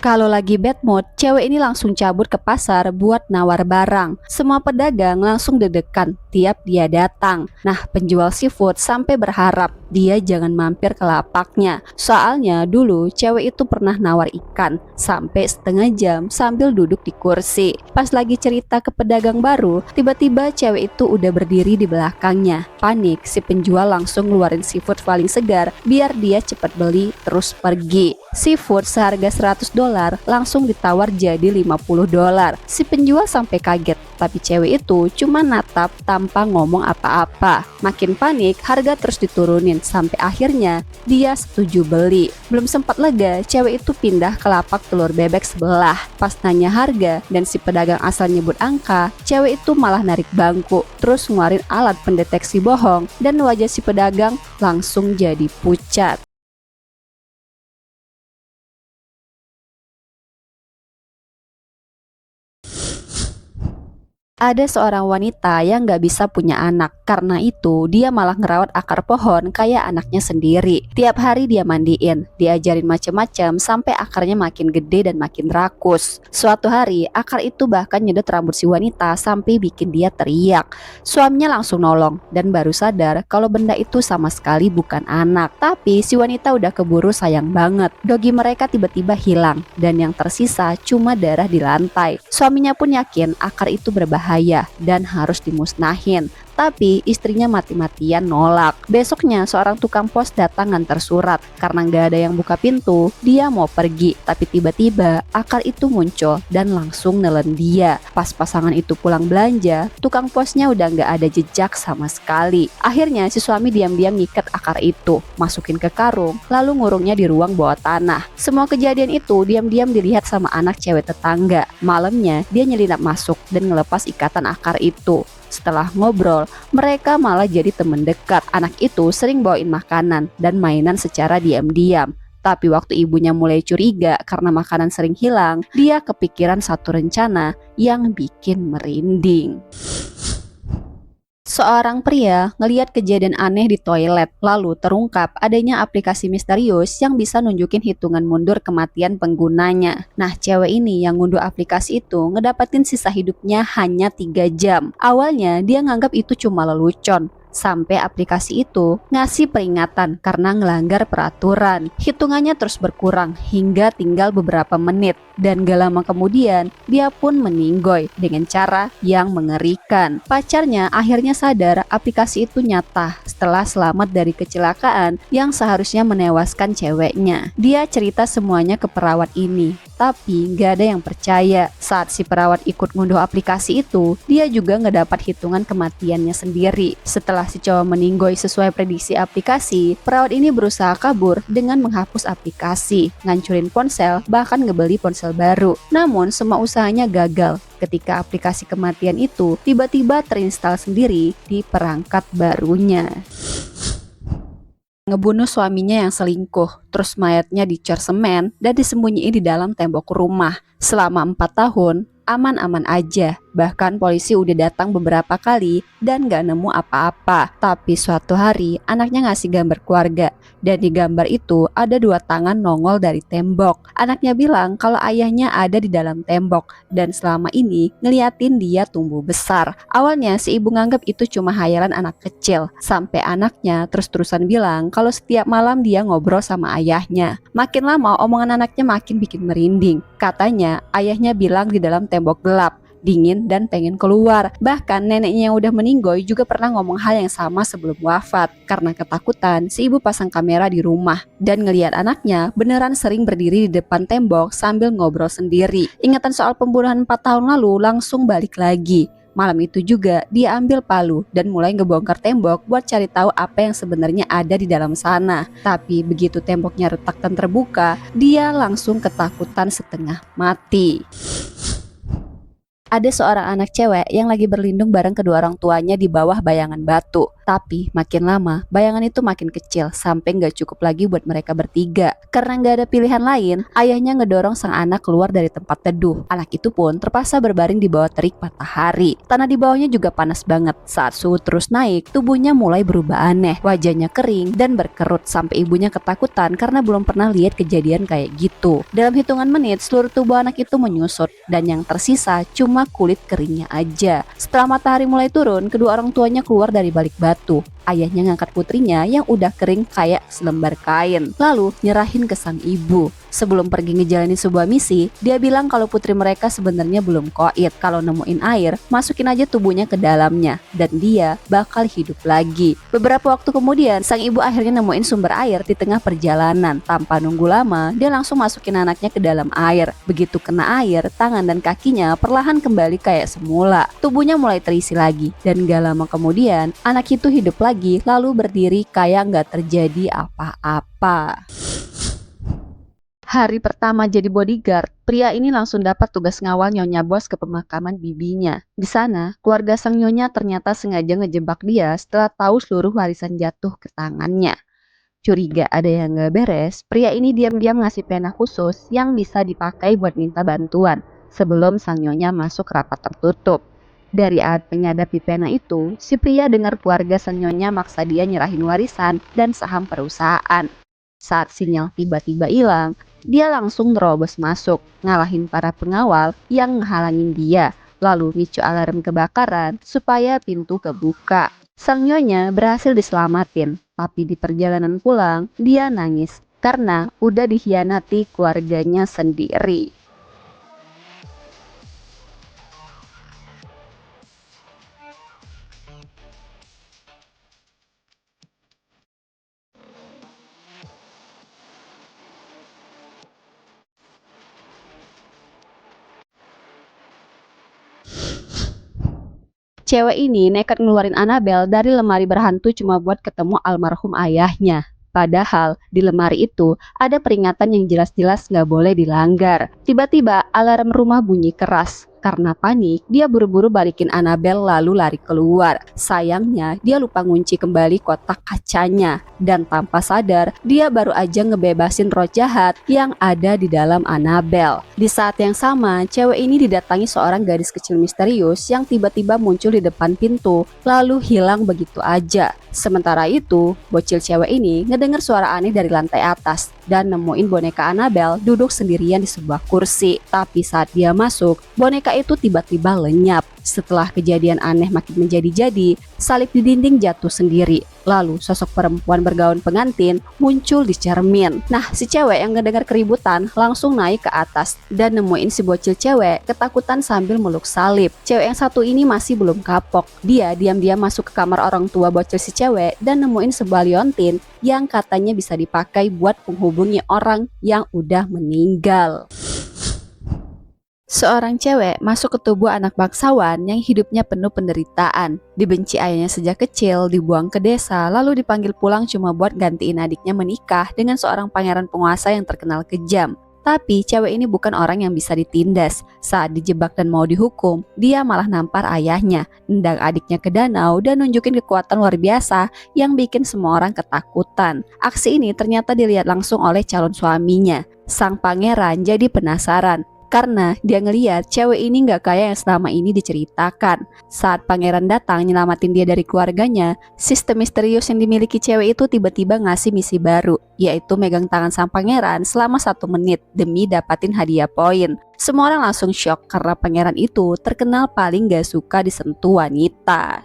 Kalau lagi bad mood, cewek ini langsung cabut ke pasar buat nawar barang. Semua pedagang langsung deg-degan tiap dia datang. Nah, penjual seafood sampai berharap dia jangan mampir ke lapaknya. Soalnya dulu cewek itu pernah nawar ikan sampai setengah jam sambil duduk di kursi. Pas lagi cerita ke pedagang baru, tiba-tiba cewek itu udah berdiri di belakangnya. Panik, si penjual langsung ngeluarin seafood paling segar biar dia cepat beli terus pergi. Seafood seharga $100 langsung ditawar jadi $50. Si penjual sampai kaget, tapi cewek itu cuma natap tanpa ngomong apa-apa. Makin panik, harga terus diturunin sampai akhirnya dia setuju beli. Belum sempat lega, cewek itu pindah ke lapak telur bebek sebelah. Pas nanya harga dan si pedagang asal nyebut angka, cewek itu malah narik bangku, terus ngeluarin alat pendeteksi bohong dan wajah si pedagang langsung jadi pucat. Ada seorang wanita yang gak bisa punya anak. Karena itu dia malah ngerawat akar pohon kayak anaknya sendiri. Tiap hari dia mandiin, diajarin macem-macem sampai akarnya makin gede dan makin rakus. Suatu hari akar itu bahkan nyedot rambut si wanita sampai bikin dia teriak. Suaminya langsung nolong dan baru sadar kalau benda itu sama sekali bukan anak. Tapi si wanita udah keburu sayang banget. Dogi mereka tiba-tiba hilang dan yang tersisa cuma darah di lantai. Suaminya pun yakin akar itu berbahaya dan harus dimusnahin. Tapi istrinya mati-matian nolak. Besoknya seorang tukang pos datang nganter surat. Karena gak ada yang buka pintu, dia mau pergi. Tapi tiba-tiba akar itu muncul dan langsung nelen dia. Pas pasangan itu pulang belanja, tukang posnya udah gak ada jejak sama sekali. Akhirnya si suami diam-diam ngikat akar itu, masukin ke karung, lalu ngurungnya di ruang bawah tanah. Semua kejadian itu diam-diam dilihat sama anak cewek tetangga. Malamnya dia nyelinap masuk dan ngelepas ikatan akar itu. Setelah ngobrol, mereka malah jadi teman dekat. Anak itu sering bawain makanan dan mainan secara diam-diam. Tapi waktu ibunya mulai curiga karena makanan sering hilang, dia kepikiran satu rencana yang bikin merinding. Seorang pria ngeliat kejadian aneh di toilet, lalu terungkap adanya aplikasi misterius yang bisa nunjukin hitungan mundur kematian penggunanya. Nah, cewek ini yang ngunduh aplikasi itu ngedapetin sisa hidupnya hanya 3 jam. Awalnya dia nganggap itu cuma lelucon, sampai aplikasi itu ngasih peringatan karena ngelanggar peraturan. Hitungannya terus berkurang hingga tinggal beberapa menit. Dan gak lama kemudian dia pun meninggoy dengan cara yang mengerikan. Pacarnya akhirnya sadar aplikasi itu nyata setelah selamat dari kecelakaan yang seharusnya menewaskan ceweknya. Dia cerita semuanya ke perawat ini, tapi gak ada yang percaya. Saat si perawat ikut ngunduh aplikasi itu, dia juga ngedapat hitungan kematiannya sendiri. Setelah si cowok meninggoy sesuai prediksi aplikasi, perawat ini berusaha kabur dengan menghapus aplikasi, ngancurin ponsel, bahkan ngebeli ponsel baru. Namun semua usahanya gagal ketika aplikasi kematian itu tiba-tiba terinstall sendiri di perangkat barunya. Ngebunuh suaminya yang selingkuh, terus mayatnya dicor semen dan disembunyiin di dalam tembok rumah. Selama 4 tahun, aman-aman aja. Bahkan polisi udah datang beberapa kali dan gak nemu apa-apa. Tapi suatu hari anaknya ngasih gambar keluarga, dan di gambar itu ada 2 tangan nongol dari tembok. Anaknya bilang kalau ayahnya ada di dalam tembok dan selama ini ngeliatin dia tumbuh besar. Awalnya si ibu nganggap itu cuma hayalan anak kecil, sampai anaknya terus-terusan bilang kalau setiap malam dia ngobrol sama ayahnya. Makin lama omongan anaknya makin bikin merinding. Katanya ayahnya bilang di dalam tembok gelap, dingin dan pengen keluar. Bahkan neneknya yang udah meninggoy juga pernah ngomong hal yang sama sebelum wafat. Karena ketakutan, si ibu pasang kamera di rumah dan ngelihat anaknya beneran sering berdiri di depan tembok sambil ngobrol sendiri. Ingatan soal pembunuhan 4 tahun lalu langsung balik lagi. Malam itu juga dia ambil palu dan mulai ngebongkar tembok buat cari tahu apa yang sebenarnya ada di dalam sana. Tapi begitu temboknya retak dan terbuka, dia langsung ketakutan setengah mati. Ada seorang anak cewek yang lagi berlindung bareng kedua orang tuanya di bawah bayangan batu. Tapi makin lama, bayangan itu makin kecil sampai nggak cukup lagi buat mereka bertiga. Karena nggak ada pilihan lain, ayahnya ngedorong sang anak keluar dari tempat teduh. Anak itu pun terpaksa berbaring di bawah terik matahari. Tanah di bawahnya juga panas banget. Saat suhu terus naik, tubuhnya mulai berubah aneh. Wajahnya kering dan berkerut sampai ibunya ketakutan karena belum pernah lihat kejadian kayak gitu. Dalam hitungan menit, seluruh tubuh anak itu menyusut dan yang tersisa cuma kulit keringnya aja. Setelah matahari mulai turun, kedua orang tuanya keluar dari balik batu. Ayahnya ngangkat putrinya yang udah kering kayak selembar kain, lalu nyerahin ke sang ibu. Sebelum pergi ngejalanin sebuah misi, dia bilang kalau putri mereka sebenarnya belum koid. Kalau nemuin air, masukin aja tubuhnya ke dalamnya dan dia bakal hidup lagi. Beberapa waktu kemudian, sang ibu akhirnya nemuin sumber air di tengah perjalanan. Tanpa nunggu lama, dia langsung masukin anaknya ke dalam air. Begitu kena air, tangan dan kakinya perlahan kembali kayak semula. Tubuhnya mulai terisi lagi dan gak lama kemudian, anak itu hidup lagi lalu berdiri kayak gak terjadi apa-apa. Hari pertama jadi bodyguard, pria ini langsung dapat tugas ngawal Nyonya Bos ke pemakaman bibinya. Di sana, keluarga sang Nyonya ternyata sengaja ngejebak dia setelah tahu seluruh warisan jatuh ke tangannya. Curiga ada yang gak beres, pria ini diam-diam ngasih pena khusus yang bisa dipakai buat minta bantuan sebelum sang Nyonya masuk rapat tertutup. Dari alat penyadap di pena itu, si pria dengar keluarga sang Nyonya maksa dia nyerahin warisan dan saham perusahaan. Saat sinyal tiba-tiba hilang, dia langsung nerobos masuk, ngalahin para pengawal yang ngehalangin dia, lalu micu alarm kebakaran supaya pintu kebuka. Sang Nyonya berhasil diselamatin, tapi di perjalanan pulang, dia nangis karena udah dikhianati keluarganya sendiri. Cewek ini nekat ngeluarin Annabelle dari lemari berhantu cuma buat ketemu almarhum ayahnya. Padahal di lemari itu ada peringatan yang jelas-jelas nggak boleh dilanggar. Tiba-tiba alarm rumah bunyi keras. Karena panik, dia buru-buru balikin Annabelle lalu lari keluar. Sayangnya, dia lupa ngunci kembali kotak kacanya. Dan tanpa sadar, dia baru aja ngebebasin roh jahat yang ada di dalam Annabelle. Di saat yang sama, cewek ini didatangi seorang gadis kecil misterius yang tiba-tiba muncul di depan pintu, lalu hilang begitu aja. Sementara itu, bocil cewek ini ngedengar suara aneh dari lantai atas dan nemuin boneka Annabelle duduk sendirian di sebuah kursi. Tapi saat dia masuk, boneka itu tiba-tiba lenyap. Setelah kejadian aneh makin menjadi-jadi, salib di dinding jatuh sendiri. Lalu sosok perempuan bergaun pengantin muncul di cermin. Nah, si cewek yang ngedengar keributan langsung naik ke atas dan nemuin si bocil cewek ketakutan sambil meluk salib. Cewek yang satu ini masih belum kapok. Dia diam-diam masuk ke kamar orang tua bocil si cewek dan nemuin sebuah liontin yang katanya bisa dipakai buat menghubungi orang yang udah meninggal. Seorang cewek masuk ke tubuh anak bangsawan yang hidupnya penuh penderitaan. Dibenci ayahnya sejak kecil, dibuang ke desa, lalu dipanggil pulang cuma buat gantiin adiknya menikah dengan seorang pangeran penguasa yang terkenal kejam. Tapi cewek ini bukan orang yang bisa ditindas. Saat dijebak dan mau dihukum, dia malah nampar ayahnya, nendang adiknya ke danau dan nunjukin kekuatan luar biasa yang bikin semua orang ketakutan. Aksi ini ternyata dilihat langsung oleh calon suaminya. Sang pangeran jadi penasaran karena dia ngeliat cewek ini gak kayak yang selama ini diceritakan. Saat pangeran datang nyelamatin dia dari keluarganya, sistem misterius yang dimiliki cewek itu tiba-tiba ngasih misi baru, yaitu megang tangan sang pangeran selama 1 menit demi dapatin hadiah poin. Semua orang langsung shock karena pangeran itu terkenal paling gak suka disentuh wanita.